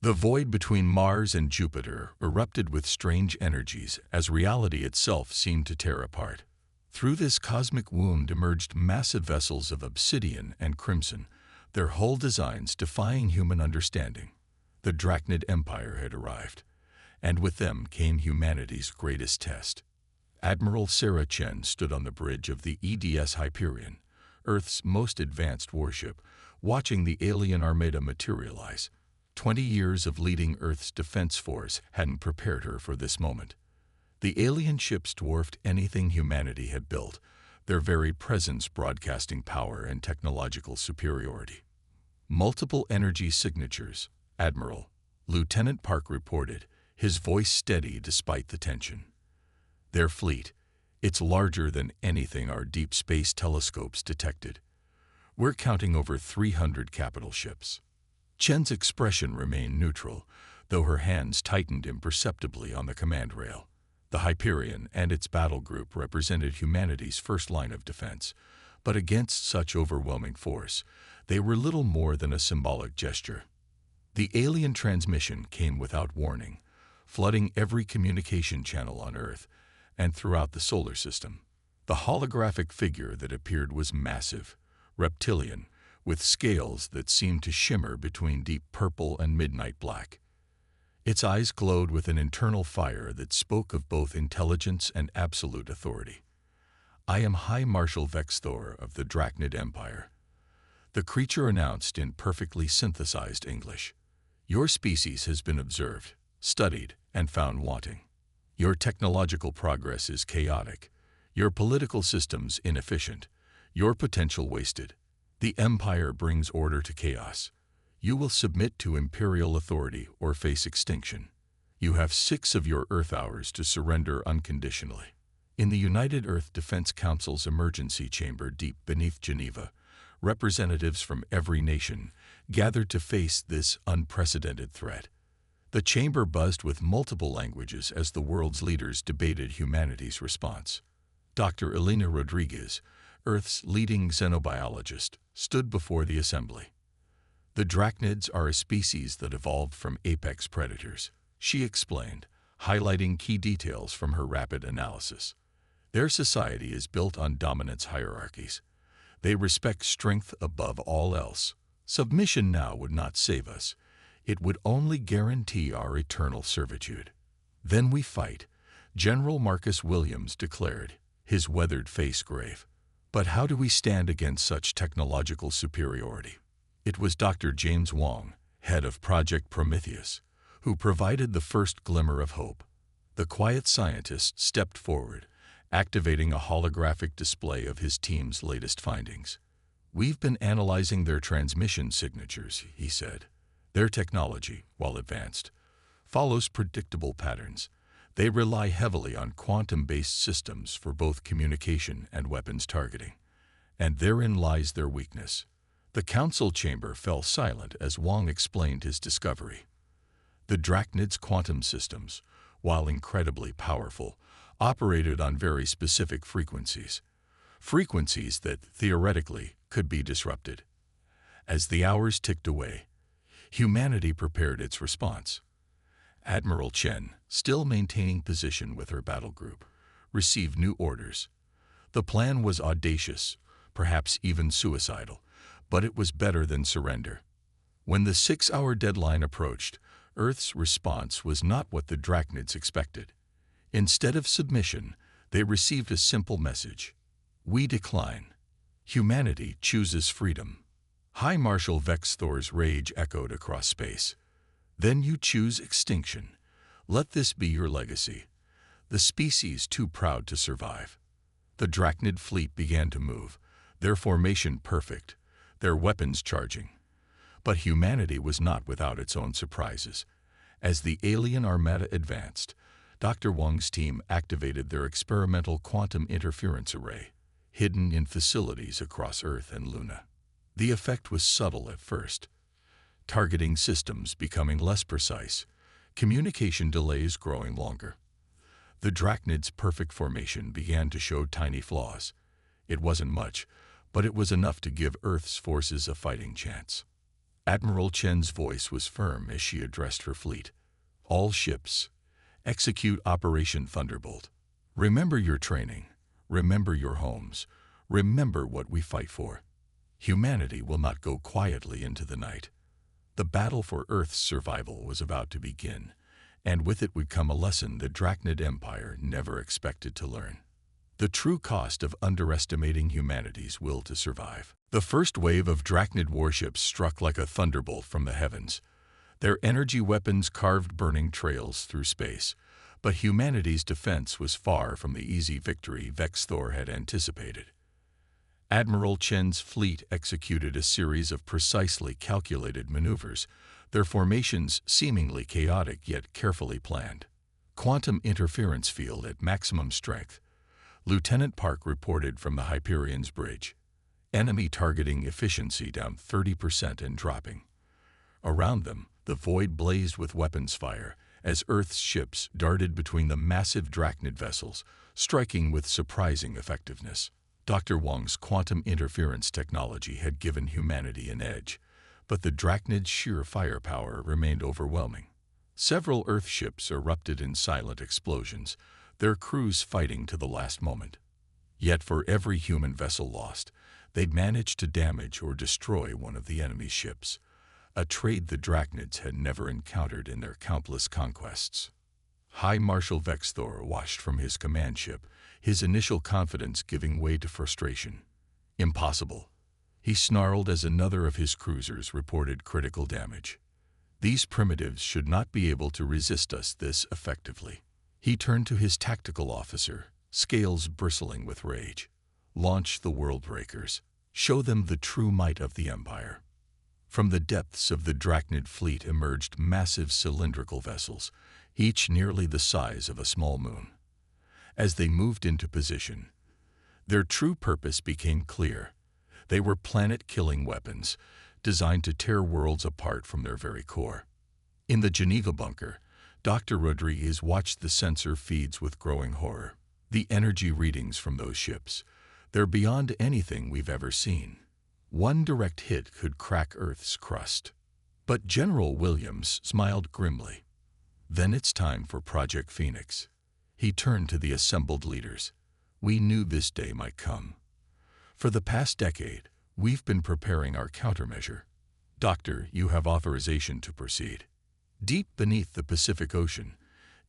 The void between Mars and Jupiter erupted with strange energies as reality itself seemed to tear apart. Through this cosmic wound emerged massive vessels of obsidian and crimson, their hull designs defying human understanding. The Drachnid Empire had arrived, and with them came humanity's greatest test. Admiral Sarah Chen stood on the bridge of the EDS Hyperion, Earth's most advanced warship, watching the alien armada materialize. 20 years of leading Earth's defense force hadn't prepared her for this moment. The alien ships dwarfed anything humanity had built, their very presence broadcasting power and technological superiority. Multiple energy signatures, Admiral. Lieutenant Park reported, his voice steady despite the tension. Their fleet, it's larger than anything our deep space telescopes detected. We're counting over 300 capital ships. Chen's expression remained neutral, though her hands tightened imperceptibly on the command rail. The Hyperion and its battle group represented humanity's first line of defense, but against such overwhelming force, they were little more than a symbolic gesture. The alien transmission came without warning, flooding every communication channel on Earth and throughout the solar system. The holographic figure that appeared was massive, reptilian, with scales that seemed to shimmer between deep purple and midnight black. Its eyes glowed with an internal fire that spoke of both intelligence and absolute authority. "I am High Marshal Vex Thor of the Drachnid Empire," the creature announced in perfectly synthesized English. "Your species has been observed, studied, and found wanting. Your technological progress is chaotic, your political systems inefficient, your potential wasted. The Empire brings order to chaos. You will submit to imperial authority or face extinction. You have 6 of your Earth hours to surrender unconditionally." In the United Earth Defense Council's emergency chamber deep beneath Geneva, representatives from every nation gathered to face this unprecedented threat. The chamber buzzed with multiple languages as the world's leaders debated humanity's response. Dr. Elena Rodriguez, Earth's leading xenobiologist, stood before the assembly. "The Drachnids are a species that evolved from apex predators," she explained, highlighting key details from her rapid analysis. "Their society is built on dominance hierarchies. They respect strength above all else. Submission now would not save us. It would only guarantee our eternal servitude." "Then we fight," General Marcus Williams declared, his weathered face grave. "But how do we stand against such technological superiority?" It was Dr. James Wong, head of Project Prometheus, who provided the first glimmer of hope. The quiet scientist stepped forward, activating a holographic display of his team's latest findings. "We've been analyzing their transmission signatures," he said. "Their technology, while advanced, follows predictable patterns. They rely heavily on quantum-based systems for both communication and weapons targeting. And therein lies their weakness." The council chamber fell silent as Wong explained his discovery. The Drachnids' quantum systems, while incredibly powerful, operated on very specific frequencies that theoretically could be disrupted. As the hours ticked away, humanity prepared its response. Admiral Chen, still maintaining position with her battle group, received new orders. The plan was audacious, perhaps even suicidal, but it was better than surrender. When the 6-hour deadline approached, Earth's response was not what the Drachnids expected. Instead of submission, they received a simple message: "We decline. Humanity chooses freedom." High Marshal Vex Thor's rage echoed across space. "Then you choose extinction. Let this be your legacy. The species too proud to survive." The Drachnid fleet began to move, their formation perfect, their weapons charging. But humanity was not without its own surprises. As the alien armada advanced, Dr. Wong's team activated their experimental quantum interference array, hidden in facilities across Earth and Luna. The effect was subtle at first, targeting systems becoming less precise, communication delays growing longer. The Drachnid's perfect formation began to show tiny flaws. It wasn't much, but it was enough to give Earth's forces a fighting chance. Admiral Chen's voice was firm as she addressed her fleet. All ships, execute Operation Thunderbolt. Remember your training. Remember your homes. Remember what we fight for. Humanity will not go quietly into the night. The battle for Earth's survival was about to begin, and with it would come a lesson the Drachnid Empire never expected to learn. The true cost of underestimating humanity's will to survive. The first wave of Drachnid warships struck like a thunderbolt from the heavens. Their energy weapons carved burning trails through space, but humanity's defense was far from the easy victory Vexthor had anticipated. Admiral Chen's fleet executed a series of precisely calculated maneuvers, their formations seemingly chaotic yet carefully planned. Quantum interference field at maximum strength. Lieutenant Park reported from the Hyperion's bridge. Enemy targeting efficiency down 30% and dropping. Around them, the void blazed with weapons fire as Earth's ships darted between the massive Drachnid vessels, striking with surprising effectiveness. Dr. Wong's quantum interference technology had given humanity an edge, but the Drachnid's sheer firepower remained overwhelming. Several Earth ships erupted in silent explosions, their crews fighting to the last moment. Yet for every human vessel lost, they'd managed to damage or destroy one of the enemy's ships, a trait the Drachnids had never encountered in their countless conquests. High Marshal Vexthor watched from his command ship, his initial confidence giving way to frustration. Impossible, he snarled as another of his cruisers reported critical damage. These primitives should not be able to resist us this effectively. He turned to his tactical officer, scales bristling with rage. Launch the world breakers. Show them the true might of the Empire. From the depths of the Drachnid fleet emerged massive cylindrical vessels, each nearly the size of a small moon. As they moved into position, their true purpose became clear. They were planet-killing weapons, designed to tear worlds apart from their very core. In the Geneva bunker, Dr. Rodriguez watched the sensor feeds with growing horror. The energy readings from those ships, they're beyond anything we've ever seen. One direct hit could crack Earth's crust. But General Williams smiled grimly. Then it's time for Project Phoenix. He turned to the assembled leaders. We knew this day might come. For the past decade, we've been preparing our countermeasure. Doctor, you have authorization to proceed. Deep beneath the Pacific Ocean,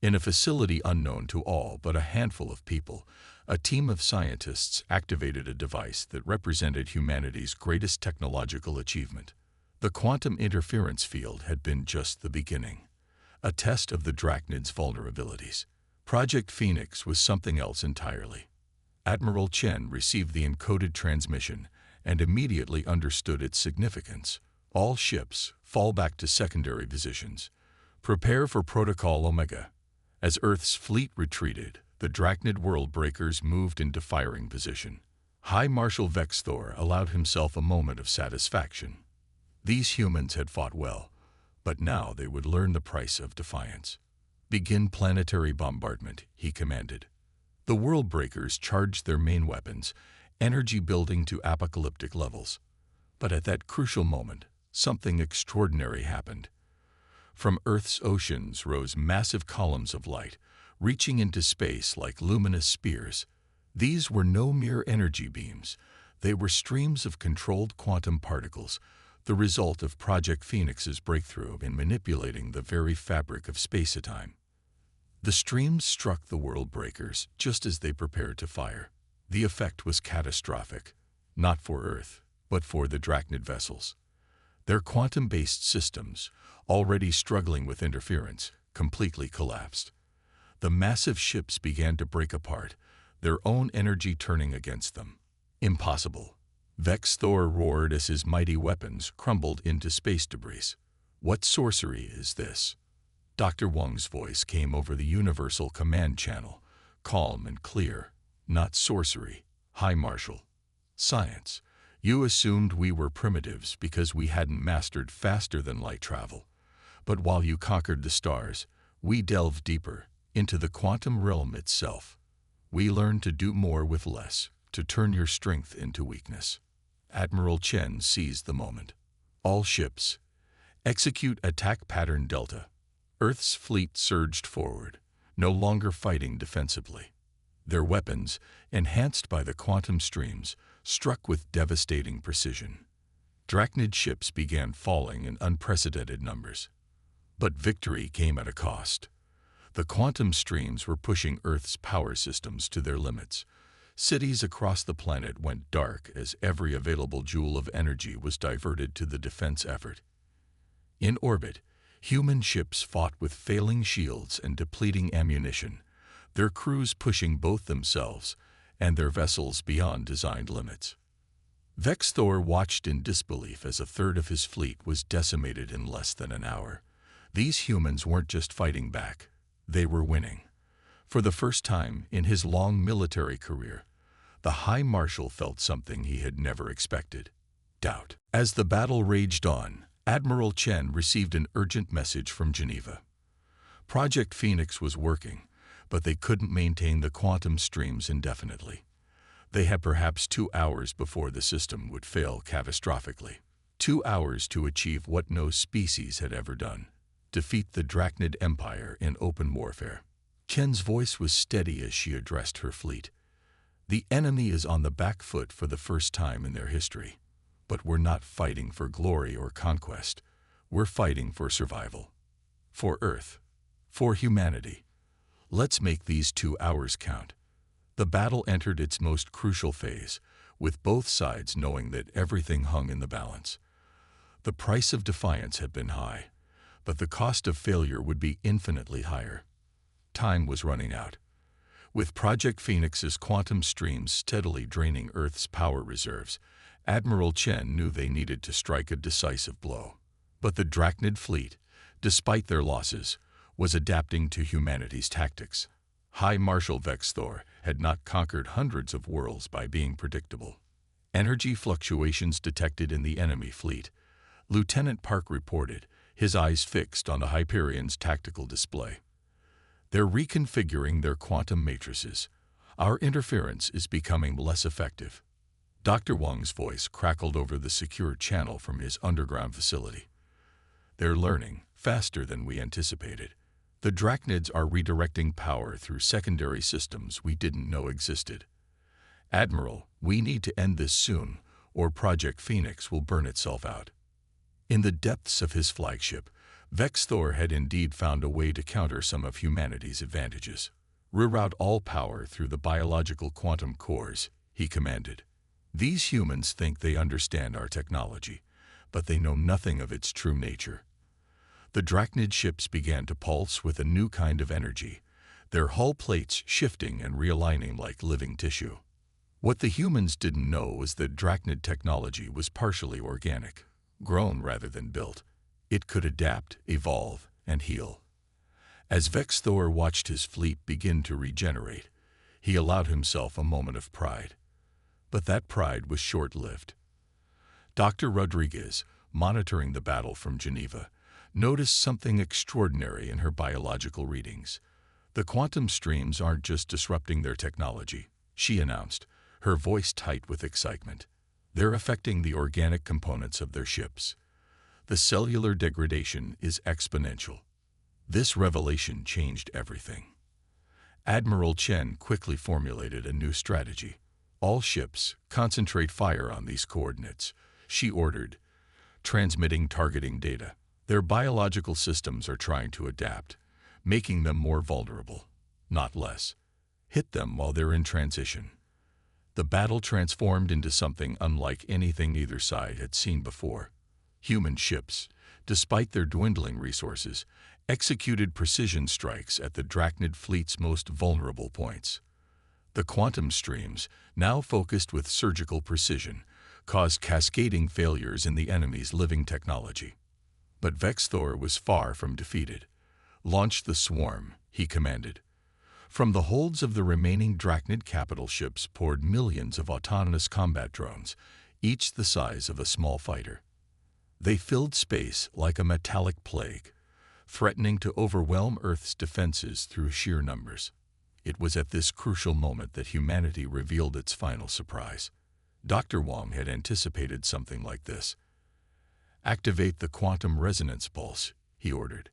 in a facility unknown to all but a handful of people, a team of scientists activated a device that represented humanity's greatest technological achievement. The quantum interference field had been just the beginning, a test of the Drachnid's vulnerabilities. Project Phoenix was something else entirely. Admiral Chen received the encoded transmission and immediately understood its significance. All ships, fall back to secondary positions. Prepare for Protocol Omega. As Earth's fleet retreated, the Drachnid world breakers moved into firing position. High Marshal Vexthor allowed himself a moment of satisfaction. These humans had fought well, but now they would learn the price of defiance. Begin planetary bombardment, he commanded. The world breakers charged their main weapons, energy building to apocalyptic levels. But at that crucial moment, something extraordinary happened. From Earth's oceans rose massive columns of light, reaching into space like luminous spears. These were no mere energy beams. They were streams of controlled quantum particles, the result of Project Phoenix's breakthrough in manipulating the very fabric of space-time. The streams struck the world breakers just as they prepared to fire. The effect was catastrophic, not for Earth, but for the Drachnid vessels. Their quantum-based systems, already struggling with interference, completely collapsed. The massive ships began to break apart, their own energy turning against them. Impossible. Vexthor roared as his mighty weapons crumbled into space debris. What sorcery is this? Dr. Wong's voice came over the universal command channel, calm and clear. Not sorcery, High Marshal. Science. You assumed we were primitives because we hadn't mastered faster-than-light travel. But while you conquered the stars, we delved deeper, into the quantum realm itself. We learned to do more with less, to turn your strength into weakness. Admiral Chen seized the moment. All ships, Execute attack pattern Delta. Earth's fleet surged forward, no longer fighting defensively. Their weapons, enhanced by the quantum streams, struck with devastating precision. Drachnid ships began falling in unprecedented numbers. But victory came at a cost. The quantum streams were pushing Earth's power systems to their limits. Cities across the planet went dark as every available joule of energy was diverted to the defense effort. In orbit, human ships fought with failing shields and depleting ammunition, their crews pushing both themselves and their vessels beyond designed limits. Vexthor watched in disbelief as a third of his fleet was decimated in less than an hour. These humans weren't just fighting back, they were winning. For the first time in his long military career, the High Marshal felt something he had never expected: doubt. As the battle raged on, Admiral Chen received an urgent message from Geneva. Project Phoenix was working, but they couldn't maintain the quantum streams indefinitely. They had perhaps 2 hours before the system would fail catastrophically. 2 hours to achieve what no species had ever done: defeat the Drachnid Empire in open warfare. Chen's voice was steady as she addressed her fleet. The enemy is on the back foot for the first time in their history. But we're not fighting for glory or conquest. We're fighting for survival. For Earth. For humanity. Let's make these 2 hours count. The battle entered its most crucial phase, with both sides knowing that everything hung in the balance. The price of defiance had been high, but the cost of failure would be infinitely higher. Time was running out. With Project Phoenix's quantum streams steadily draining Earth's power reserves, Admiral Chen knew they needed to strike a decisive blow. But the Drachnid fleet, despite their losses, was adapting to humanity's tactics. High Marshal Vexthor had not conquered hundreds of worlds by being predictable. Energy fluctuations detected in the enemy fleet. Lieutenant Park reported, his eyes fixed on the Hyperion's tactical display. They're reconfiguring their quantum matrices. Our interference is becoming less effective. Dr. Wang's voice crackled over the secure channel from his underground facility. They're learning faster than we anticipated. The Drachnids are redirecting power through secondary systems we didn't know existed. Admiral, we need to end this soon, or Project Phoenix will burn itself out. In the depths of his flagship, Vexthor had indeed found a way to counter some of humanity's advantages. Reroute all power through the biological quantum cores, he commanded. These humans think they understand our technology, but they know nothing of its true nature. The Drachnid ships began to pulse with a new kind of energy, their hull plates shifting and realigning like living tissue. What the humans didn't know was that Drachnid technology was partially organic, grown rather than built. It could adapt, evolve, and heal. As Vexthor watched his fleet begin to regenerate, he allowed himself a moment of pride. But that pride was short-lived. Dr. Rodriguez, monitoring the battle from Geneva, noticed something extraordinary in her biological readings. The quantum streams aren't just disrupting their technology, she announced, her voice tight with excitement. They're affecting the organic components of their ships. The cellular degradation is exponential. This revelation changed everything. Admiral Chen quickly formulated a new strategy. All ships, concentrate fire on these coordinates, she ordered, transmitting targeting data. Their biological systems are trying to adapt, making them more vulnerable, not less. Hit them while they're in transition. The battle transformed into something unlike anything either side had seen before. Human ships, despite their dwindling resources, executed precision strikes at the Drachnid fleet's most vulnerable points. The quantum streams, now focused with surgical precision, caused cascading failures in the enemy's living technology. But Vexthor was far from defeated. Launch the swarm, he commanded. From the holds of the remaining Drachnid capital ships poured millions of autonomous combat drones, each the size of a small fighter. They filled space like a metallic plague, threatening to overwhelm Earth's defenses through sheer numbers. It was at this crucial moment that humanity revealed its final surprise. Dr. Wang had anticipated something like this. "Activate the quantum resonance pulse," he ordered.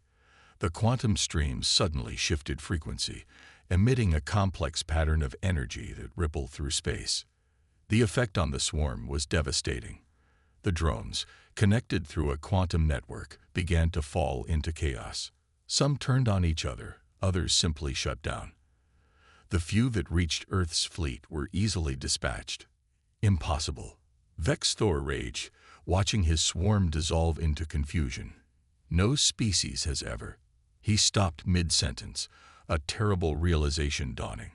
The quantum streams suddenly shifted frequency, emitting a complex pattern of energy that rippled through space. The effect on the swarm was devastating. The drones, connected through a quantum network, began to fall into chaos. Some turned on each other, others simply shut down. The few that reached Earth's fleet were easily dispatched. Impossible. Vex Thor raged, watching his swarm dissolve into confusion. No species has ever. He stopped mid-sentence, a terrible realization dawning.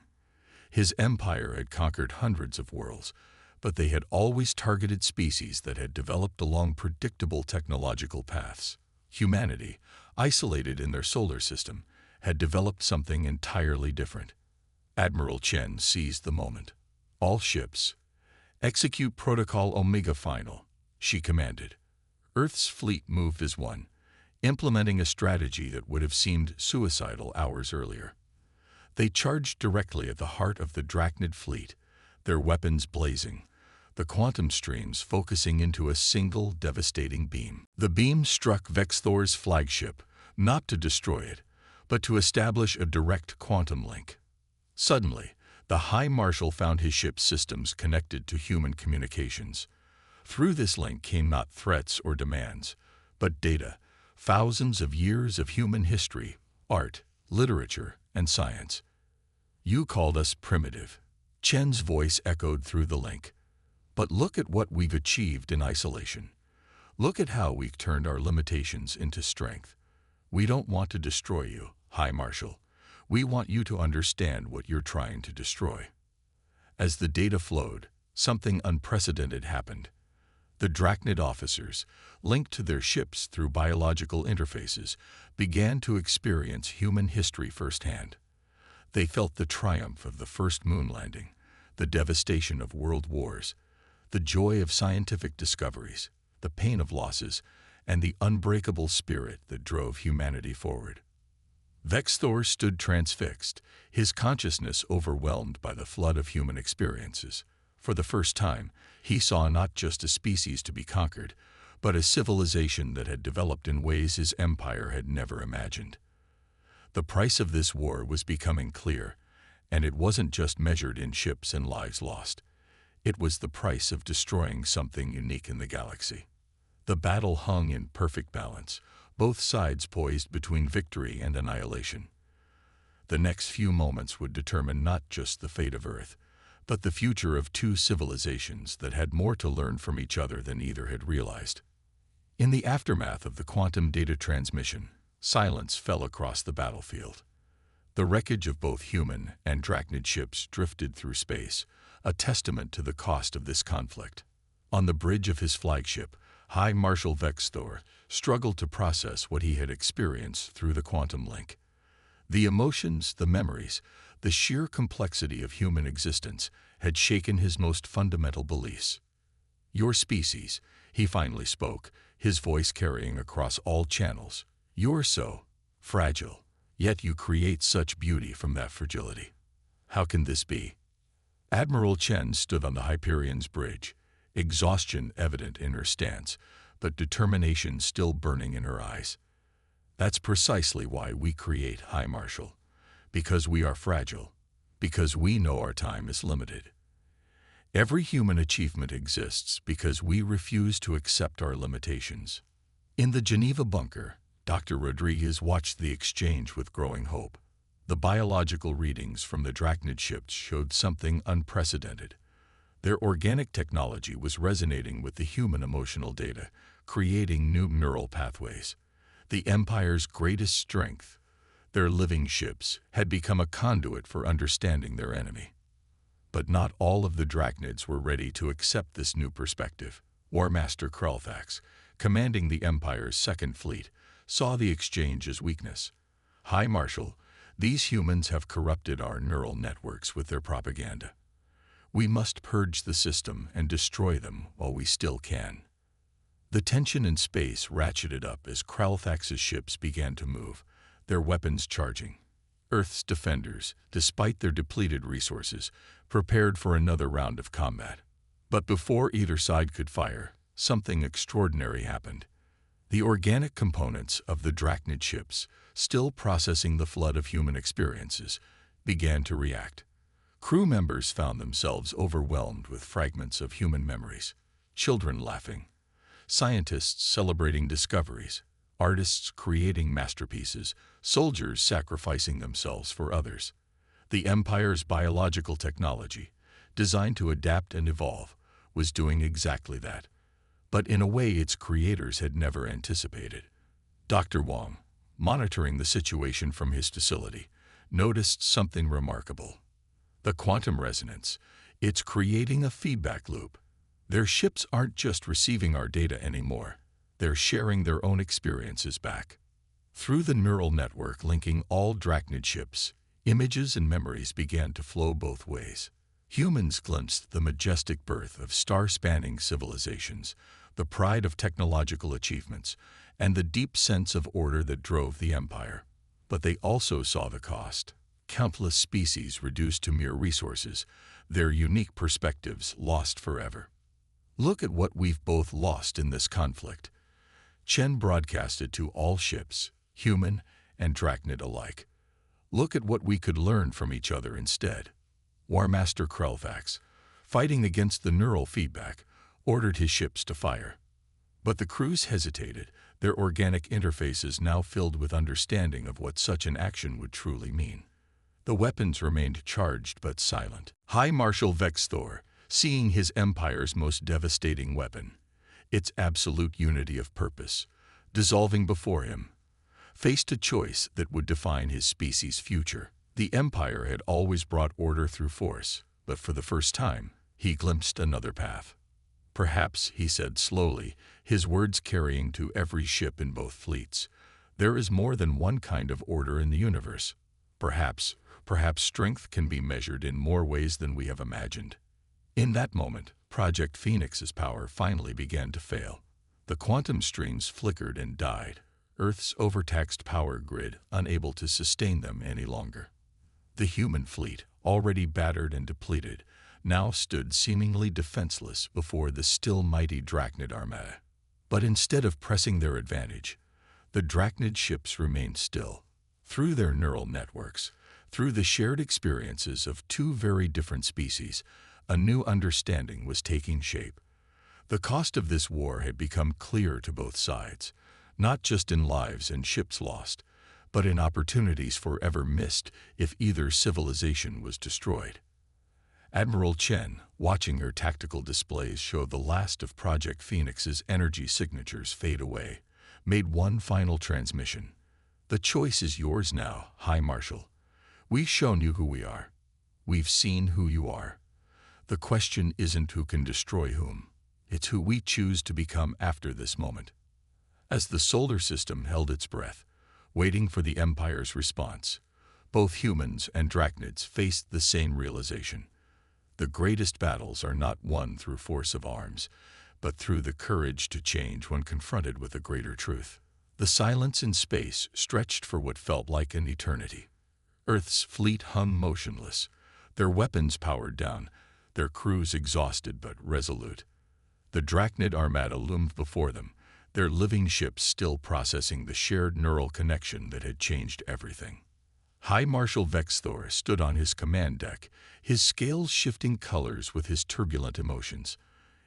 His empire had conquered hundreds of worlds, but they had always targeted species that had developed along predictable technological paths. Humanity, isolated in their solar system, had developed something entirely different. Admiral Chen seized the moment. "All ships, execute Protocol Omega Final," she commanded. Earth's fleet moved as one, implementing a strategy that would have seemed suicidal hours earlier. They charged directly at the heart of the Drachnid fleet, their weapons blazing, the quantum streams focusing into a single devastating beam. The beam struck Vex Thor's flagship, not to destroy it, but to establish a direct quantum link. Suddenly, the High Marshal found his ship's systems connected to human communications. Through this link came not threats or demands, but data, thousands of years of human history, art, literature, and science. "You called us primitive," Chen's voice echoed through the link. "But look at what we've achieved in isolation. Look at how we've turned our limitations into strength. We don't want to destroy you, High Marshal. We want you to understand what you're trying to destroy." As the data flowed, something unprecedented happened. The Drachnid officers, linked to their ships through biological interfaces, began to experience human history firsthand. They felt the triumph of the first moon landing, the devastation of world wars, the joy of scientific discoveries, the pain of losses, and the unbreakable spirit that drove humanity forward. Vex Thor stood transfixed, his consciousness overwhelmed by the flood of human experiences. For the first time, he saw not just a species to be conquered, but a civilization that had developed in ways his empire had never imagined. The price of this war was becoming clear, and it wasn't just measured in ships and lives lost. It was the price of destroying something unique in the galaxy. The battle hung in perfect balance, both sides poised between victory and annihilation. The next few moments would determine not just the fate of Earth, but the future of two civilizations that had more to learn from each other than either had realized. In the aftermath of the quantum data transmission, silence fell across the battlefield. The wreckage of both human and Drachnid ships drifted through space, a testament to the cost of this conflict. On the bridge of his flagship, High Marshal Vex Thor struggled to process what he had experienced through the quantum link. The emotions, the memories, the sheer complexity of human existence had shaken his most fundamental beliefs. "Your species," he finally spoke, his voice carrying across all channels. "You're so fragile, yet you create such beauty from that fragility. How can this be?" Admiral Chen stood on the Hyperion's bridge, exhaustion evident in her stance, but determination still burning in her eyes. "That's precisely why we create, High Marshal. Because we are fragile. Because we know our time is limited. Every human achievement exists because we refuse to accept our limitations." In the Geneva bunker, Dr. Rodriguez watched the exchange with growing hope. The biological readings from the Drachnid ships showed something unprecedented. Their organic technology was resonating with the human emotional data, creating new neural pathways. The Empire's greatest strength, their living ships, had become a conduit for understanding their enemy. But not all of the Drachnids were ready to accept this new perspective. War Master Krelthax, commanding the Empire's Second Fleet, saw the exchange as weakness. "High Marshal, these humans have corrupted our neural networks with their propaganda. We must purge the system and destroy them while we still can." The tension in space ratcheted up as Krelthax's ships began to move, their weapons charging. Earth's defenders, despite their depleted resources, prepared for another round of combat. But before either side could fire, something extraordinary happened. The organic components of the Drachnid ships, still processing the flood of human experiences, began to react. Crew members found themselves overwhelmed with fragments of human memories, children laughing, scientists celebrating discoveries, artists creating masterpieces, soldiers sacrificing themselves for others. The Empire's biological technology, designed to adapt and evolve, was doing exactly that, but in a way its creators had never anticipated. Dr. Wong, monitoring the situation from his facility, noticed something remarkable. The quantum resonance, it's creating a feedback loop. Their ships aren't just receiving our data anymore, they're sharing their own experiences back. Through the neural network linking all Drachnid ships, images and memories began to flow both ways. Humans glimpsed the majestic birth of star-spanning civilizations, the pride of technological achievements, and the deep sense of order that drove the Empire. But they also saw the cost. Countless species reduced to mere resources, their unique perspectives lost forever. Look at what we've both lost in this conflict. Chen broadcasted to all ships, human and Drachnid alike. Look at what we could learn from each other instead. War Master Krelvax, fighting against the neural feedback, ordered his ships to fire. But the crews hesitated, their organic interfaces now filled with understanding of what such an action would truly mean. The weapons remained charged but silent. High Marshal Vexthor, seeing his empire's most devastating weapon, its absolute unity of purpose, dissolving before him, faced a choice that would define his species' future. The Empire had always brought order through force, but for the first time, he glimpsed another path. Perhaps, he said slowly, his words carrying to every ship in both fleets, there is more than one kind of order in the universe. Perhaps strength can be measured in more ways than we have imagined. In that moment, Project Phoenix's power finally began to fail. The quantum streams flickered and died, Earth's overtaxed power grid unable to sustain them any longer. The human fleet, already battered and depleted, now stood seemingly defenseless before the still mighty Drachnid armada. But instead of pressing their advantage, the Drachnid ships remained still. Through their neural networks, through the shared experiences of two very different species, a new understanding was taking shape. The cost of this war had become clear to both sides, not just in lives and ships lost, but in opportunities forever missed if either civilization was destroyed. Admiral Chen, watching her tactical displays show the last of Project Phoenix's energy signatures fade away, made one final transmission. The choice is yours now, High Marshal. We've shown you who we are. We've seen who you are. The question isn't who can destroy whom. It's who we choose to become after this moment. As the solar system held its breath, waiting for the Empire's response, both humans and Drachnids faced the same realization. The greatest battles are not won through force of arms, but through the courage to change when confronted with a greater truth. The silence in space stretched for what felt like an eternity. Earth's fleet hung motionless, their weapons powered down, their crews exhausted but resolute. The Drachnid armada loomed before them, their living ships still processing the shared neural connection that had changed everything. High Marshal Vexthor stood on his command deck, his scales shifting colors with his turbulent emotions.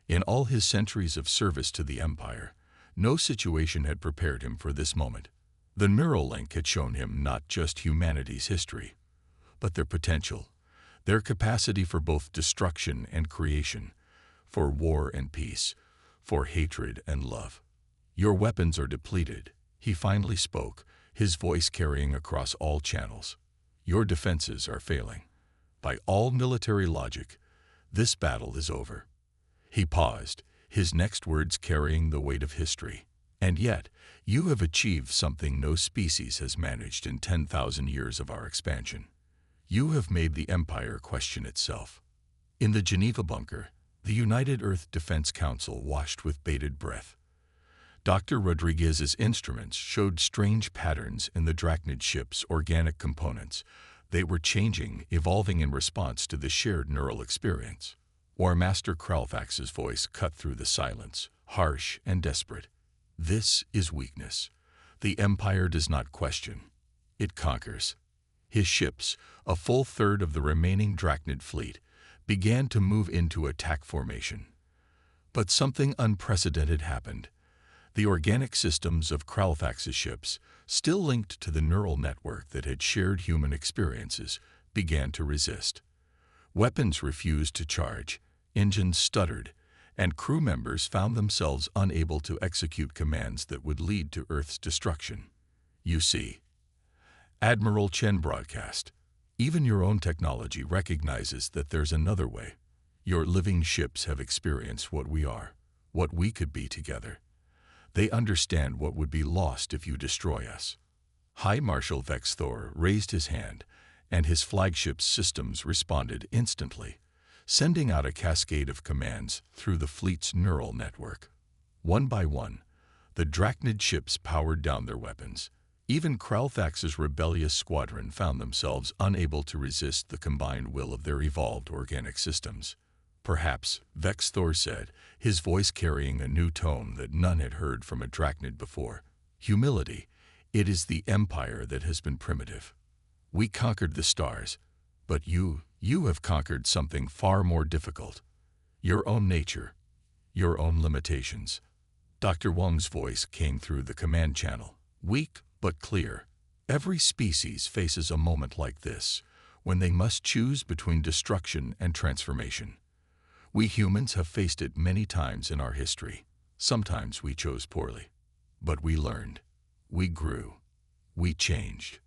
In all his centuries of service to the Empire, no situation had prepared him for this moment. The neural link had shown him not just humanity's history, but their potential, their capacity for both destruction and creation, for war and peace, for hatred and love. Your weapons are depleted, he finally spoke, his voice carrying across all channels. Your defenses are failing. By all military logic, this battle is over. He paused, his next words carrying the weight of history. And yet, you have achieved something no species has managed in 10,000 years of our expansion. You have made the Empire question itself. In the Geneva bunker, the United Earth Defense Council watched with bated breath. Dr. Rodriguez's instruments showed strange patterns in the Drachnid ship's organic components. They were changing, evolving in response to the shared neural experience. War Master Kralvax's voice cut through the silence, harsh and desperate. This is weakness. The Empire does not question. It conquers. His ships, a full third of the remaining Drachnid fleet, began to move into attack formation. But something unprecedented happened. The organic systems of Kralfax's ships, still linked to the neural network that had shared human experiences, began to resist. Weapons refused to charge, engines stuttered, and crew members found themselves unable to execute commands that would lead to Earth's destruction. You see, Admiral Chen broadcast, even your own technology recognizes that there's another way. Your living ships have experienced what we are, what we could be together. They understand what would be lost if you destroy us. High Marshal Vex Thor raised his hand, and his flagship's systems responded instantly, sending out a cascade of commands through the fleet's neural network. One by one, the Drachnid ships powered down their weapons. Even Kralfax's rebellious squadron found themselves unable to resist the combined will of their evolved organic systems. Perhaps, Vex Thor said, his voice carrying a new tone that none had heard from a Drachnid before. Humility. It is the Empire that has been primitive. We conquered the stars, but you have conquered something far more difficult. Your own nature, your own limitations. Dr. Wong's voice came through the command channel, weak but clear. Every species faces a moment like this, when they must choose between destruction and transformation. We humans have faced it many times in our history. Sometimes we chose poorly. But we learned. We grew. We changed.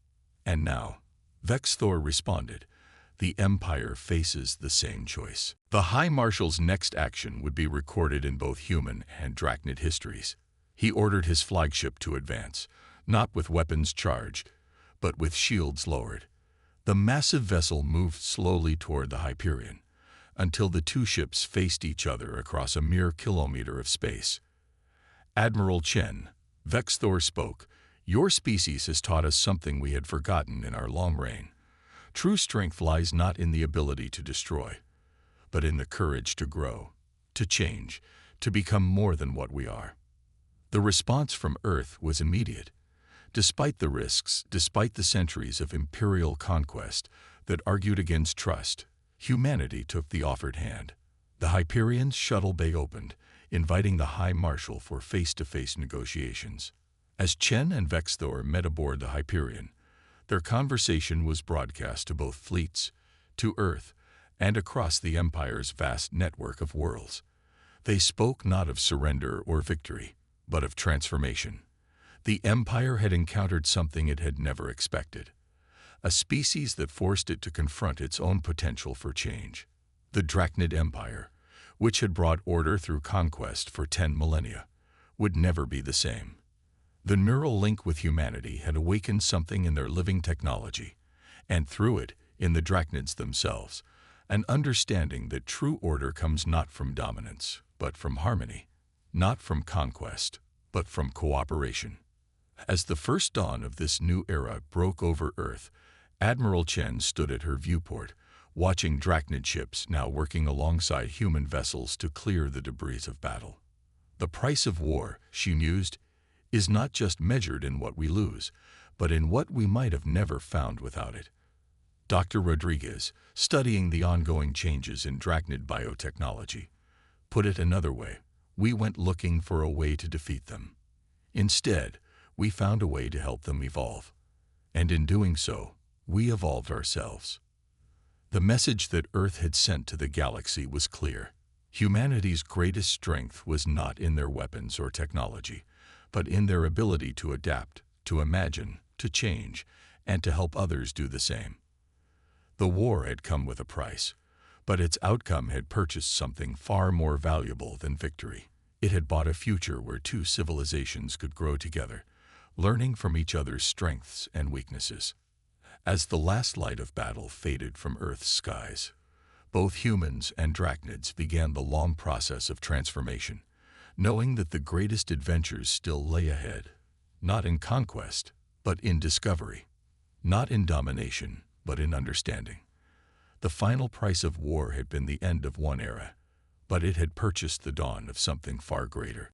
And now, Vex Thor responded, the Empire faces the same choice. The High Marshal's next action would be recorded in both human and Drachnid histories. He ordered his flagship to advance, not with weapons charged, but with shields lowered. The massive vessel moved slowly toward the Hyperion, until the two ships faced each other across a mere kilometer of space. Admiral Chen, Vex Thor spoke, your species has taught us something we had forgotten in our long reign. True strength lies not in the ability to destroy, but in the courage to grow, to change, to become more than what we are. The response from Earth was immediate. Despite the risks, despite the centuries of imperial conquest that argued against trust, humanity took the offered hand. The Hyperion's shuttle bay opened, inviting the High Marshal for face-to-face negotiations. As Chen and Vex Thor met aboard the Hyperion, their conversation was broadcast to both fleets, to Earth, and across the Empire's vast network of worlds. They spoke not of surrender or victory, but of transformation. The Empire had encountered something it had never expected, a species that forced it to confront its own potential for change. The Drachnid Empire, which had brought order through conquest for 10 millennia, would never be the same. The neural link with humanity had awakened something in their living technology, and through it, in the Drachnids themselves, an understanding that true order comes not from dominance, but from harmony, not from conquest, but from cooperation. As the first dawn of this new era broke over Earth, Admiral Chen stood at her viewport, watching Drachnid ships now working alongside human vessels to clear the debris of battle. The price of war, she mused, is not just measured in what we lose, but in what we might have never found without it. Dr. Rodriguez, studying the ongoing changes in Drachnid biotechnology, put it another way, we went looking for a way to defeat them. Instead, we found a way to help them evolve. And in doing so, we evolved ourselves. The message that Earth had sent to the galaxy was clear. Humanity's greatest strength was not in their weapons or technology, but in their ability to adapt, to imagine, to change, and to help others do the same. The war had come with a price, but its outcome had purchased something far more valuable than victory. It had bought a future where two civilizations could grow together, learning from each other's strengths and weaknesses. As the last light of battle faded from Earth's skies, both humans and Drachnids began the long process of transformation, knowing that the greatest adventures still lay ahead, not in conquest, but in discovery, not in domination, but in understanding. The final price of war had been the end of one era, but it had purchased the dawn of something far greater.